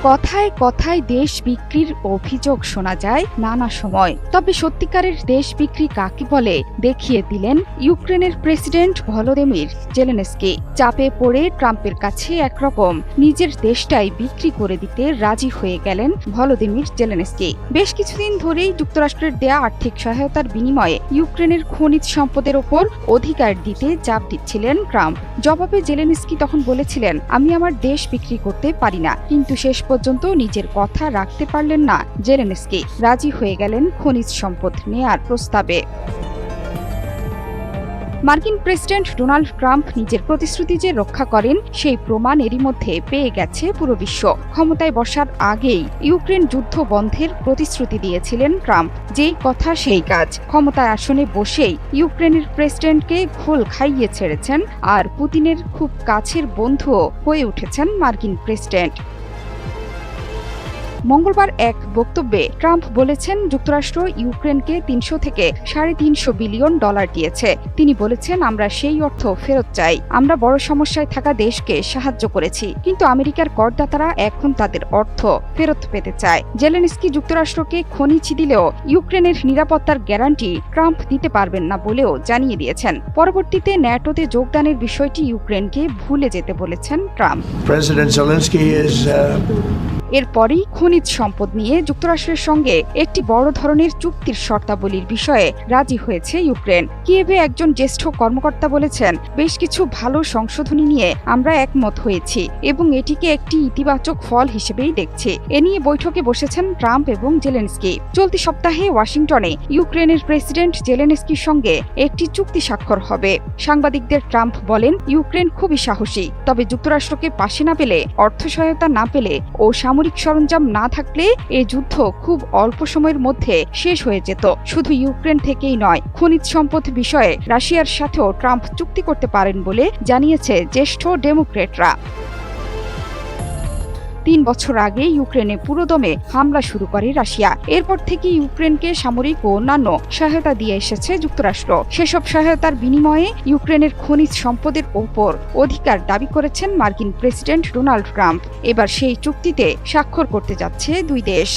কথায় কথায় দেশ বিক্রির অভিযোগ শোনা যায় নানা সময়। তবে সত্যিকারের দেশ বিক্রি কাকে বলে দেখিয়ে দিলেন ইউক্রেনের প্রেসিডেন্ট ভলোদিমির জেলেনস্কি। চাপে পড়ে ট্রাম্পের কাছে একরকম নিজের দেশটাই বিক্রি করে দিতে রাজি হয়ে গেলেন ভলোদিমির জেলেনস্কি। বেশ কিছুদিন ধরেই যুক্তরাষ্ট্রের দেয়া আর্থিক সহায়তার বিনিময়ে ইউক্রেনের খনিজ সম্পদের ওপর অধিকার দিতে চাপ দিচ্ছিলেন ট্রাম্প। জবাবে জেলেনস্কি তখন বলেছিলেন, আমি আমার দেশ বিক্রি করতে পারি না। কিন্তু শেষ পর্যন্ত নিজের কথা রাখতে পারলেন না জেলেনস্কি, রাজি হয়ে গেলেন খনিজ সম্পদ নেয়ার প্রস্তাবে। মার্কিন প্রেসিডেন্ট ডোনাল্ড ট্রাম্প নিজের প্রতিশ্রুতি যে রক্ষা করেন সেই প্রমাণ এরই মধ্যে পেয়ে গেছে পুরো বিশ্ব। ক্ষমতায় বসার আগেই ইউক্রেন যুদ্ধ বন্ধের প্রতিশ্রুতি দিয়েছিলেন ট্রাম্প, যেই কথা সেই কাজ। ক্ষমতার আসনে বসেই ইউক্রেনের প্রেসিডেন্টকে ঘোল খাইয়ে ছেড়েছেন, আর পুতিনের খুব কাছের বন্ধুও হয়ে উঠেছেন মার্কিন প্রেসিডেন্ট। মঙ্গলবার এক বক্তব্যে ট্রাম্প বলেছেন, যুক্তরাষ্ট্র ইউক্রেনকে ৩০০ থেকে $৩৫০ বিলিয়ন দিয়েছে। তিনি বলেছেন, আমরা সেই অর্থ ফেরত চাই। আমরা বড় সমস্যায় থাকা দেশকে সাহায্য করেছি, কিন্তু আমেরিকার করদাতারা এখন তাদের অর্থ ফেরত পেতে চায়। জেলেনস্কি যুক্তরাষ্ট্রকে খনিজ দিলেও ইউক্রেনের নিরাপত্তার গ্যারান্টি ট্রাম্প দিতে পারবেন না বলেও জানিয়ে দিয়েছেন। পরবর্তীতে ন্যাটোতে যোগদানের বিষয়টি ইউক্রেনকে ভুলে যেতে বলেছেন ট্রাম্প। এরপরই খনিজ সম্পদ নিয়ে যুক্তরাষ্ট্রের সঙ্গে একটি বড় ধরনের চুক্তির শর্তাবলীর বিষয়ে রাজি হয়েছে ইউক্রেন। কিয়েভে একজন জ্যেষ্ঠ কর্মকর্তা বলেছেন, বেশ কিছু ভালো সংশোধনী নিয়ে আমরা একমত হয়েছি এবং এটিকে একটি ইতিবাচক ফল হিসেবেই দেখছি। এ নিয়ে বৈঠকে বসেছেন ট্রাম্প এবং জেলেনস্কি। চলতি সপ্তাহে ওয়াশিংটনে ইউক্রেনের প্রেসিডেন্ট জেলেনস্কির সঙ্গে একটি চুক্তি স্বাক্ষর হবে। সাংবাদিকদের ট্রাম্প বলেন, ইউক্রেন খুবই সাহসী, তবে যুক্তরাষ্ট্রকে পাশে না পেলে, অর্থ সহায়তা না পেলে ও সামরিক সরঞ্জাম না থাকলে এই যুদ্ধ খুব অল্প সময়ের মধ্যে শেষ হয়ে যেত। শুধু ইউক্রেন থেকেই নয়, খনিজ সম্পদ বিষয়ে রাশিয়ার সাথেও ট্রাম্প চুক্তি করতে পারেন বলে জানিয়েছে জ্যেষ্ঠ ডেমোক্র্যাটরা। ৩ বছর আগে ইউক্রেনে পুরোদমে হামলা শুরু করে রাশিয়া। এরপর থেকে ইউক্রেনকে সামরিক ও অন্যান্য সহায়তা দিয়ে এসেছে যুক্তরাষ্ট্র। সেসব সহায়তার বিনিময়ে ইউক্রেনের খনিজ সম্পদের ওপর অধিকার দাবি করেছেন মার্কিন প্রেসিডেন্ট ডোনাল্ড ট্রাম্প। এবার সেই চুক্তিতে স্বাক্ষর করতে যাচ্ছে দুই দেশ।